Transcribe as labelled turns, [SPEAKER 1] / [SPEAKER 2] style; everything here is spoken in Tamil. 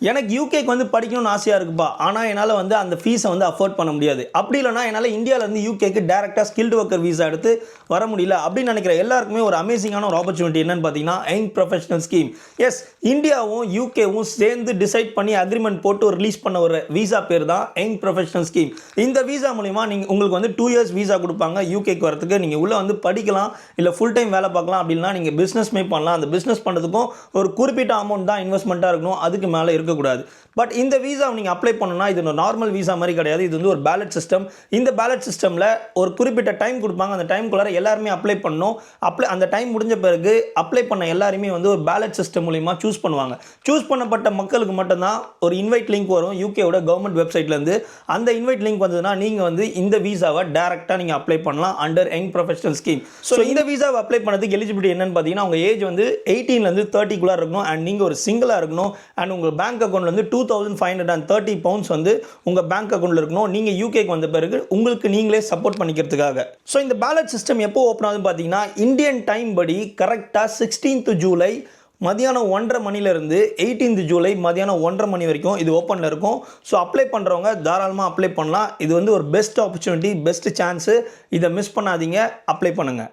[SPEAKER 1] எனக்கு யூகேக்கு வந்து படிக்கணும்னு ஆசையாக இருக்குப்பா, ஆனால் என்னால் வந்து அந்த ஃபீஸை வந்து அஃபோர்ட் பண்ண முடியாது. அப்படி இல்லைனா என்னால் இந்தியாவிலேருந்து யூகேக்கு டேரெக்டாக ஸ்கில்டு ஒர்க்கர் வீசா எடுத்து வர முடியல அப்படின்னு நினைக்கிற எல்லாருக்குமே ஒரு அமேசிங்கான ஒரு ஆப்பர்ச்சுனிட்டி என்னன்னு பார்த்தீங்கன்னா யங் ப்ரொஃபஷனல் ஸ்கீம். எஸ், இந்தியாவும் யூகேவும் சேர்ந்து டிசைட் பண்ணி அக்ரிமெண்ட் போட்டு ரிலீஸ் பண்ண ஒரு வீசா பேர் தான் யங் ப்ரொஃபஷனல் ஸ்கீம். இந்த வீசா மூலிமா நீங்கள் உங்களுக்கு வந்து 2 இயர்ஸ் வீசா கொடுப்பாங்க யூகேக்கு வரதுக்கு. நீங்கள் உள்ளே வந்து படிக்கலாம், இல்லை ஃபுல் டைம் வேலை பார்க்கலாம், அப்படின்னா நீங்கள் பிஸ்னஸ்மே பண்ணலாம். அந்த பிஸ்னஸ் பண்ணுறதுக்கும் ஒரு குறிப்பிட்ட அமௌண்ட் தான் இன்வெஸ்ட்மெண்ட்டாக இருக்கணும், அதுக்கு மேலே இருக்கக்கூடாது. பட் இந்த வீசா நீங்கள் அப்ளை பண்ணணும்னா இது நார்மல் வீசா மாதிரி கிடையாது. இது வந்து ஒரு பேலட் சிஸ்டம். இந்த பேலட் சிஸ்டமில் ஒரு குறிப்பிட்ட டைம் கொடுப்பாங்க. அந்த டைம்குள்ளார எல்லாருமே அப்ளை பண்ணணும். அந்த டைம் முடிஞ்ச பிறகு அப்ளை பண்ண எல்லாருமே வந்து ஒரு பேலட் சிஸ்டம் மூலிமா சூஸ் பண்ணுவாங்க. சூஸ் பண்ணப்பட்ட மக்களுக்கு மட்டும்தான் ஒரு இன்வைட் லிங்க் வரும் யூகேவோட கவர்மெண்ட் வெப்சைட்லேருந்து. அந்த இன்வைட் லிங்க் வந்ததுன்னா நீங்கள் வந்து இந்த வீசாவை டேரெக்டாக நீங்கள் அப்ளை பண்ணலாம் under young professional scheme. So இந்த வீசாவை அப்ளை பண்ணதுக்கு எலிஜிபிலிட்டி என்னன்னு பார்த்தீங்கன்னா, உங்கள் ஏஜ் வந்து 18லேருந்து 30க்குள்ளே இருக்கணும். அண்ட் நீங்கள் ஒரு சிங்கிளாக இருக்கணும். அண்ட் உங்கள் பேங்க் அக்கௌண்ட்லேருந்து 2530 பவுண்ட்ஸ் வந்து உங்கள் பேங்க் அக்கௌண்ட்டில் இருக்கணும். நீங்கள் யூகேக்கு வந்த பிறகு உங்களுக்கு நீங்களே சப்போர்ட் பண்ணிக்கிறதுக்காக. ஸோ இந்த பேலட் சிஸ்டம் எப்போ ஓப்பன் ஆகுதுன்னு பார்த்தீங்கன்னா, இந்தியன் டைம் படி கரெக்டாக 16th ஜூலை மதியானம் 1:30 மணிலேருந்து 18th ஜூலை மதியானம் 1:30 மணி வரைக்கும் இது ஓப்பனில் இருக்கும். ஸோ அப்ளை பண்ணுறவங்க தாராளமாக அப்ளை பண்ணலாம். இது வந்து ஒரு பெஸ்ட் ஆப்பர்ச்சுனிட்டி, பெஸ்ட் சான்ஸு. இதை மிஸ் பண்ணாதீங்க, அப்ளை பண்ணுங்கள்.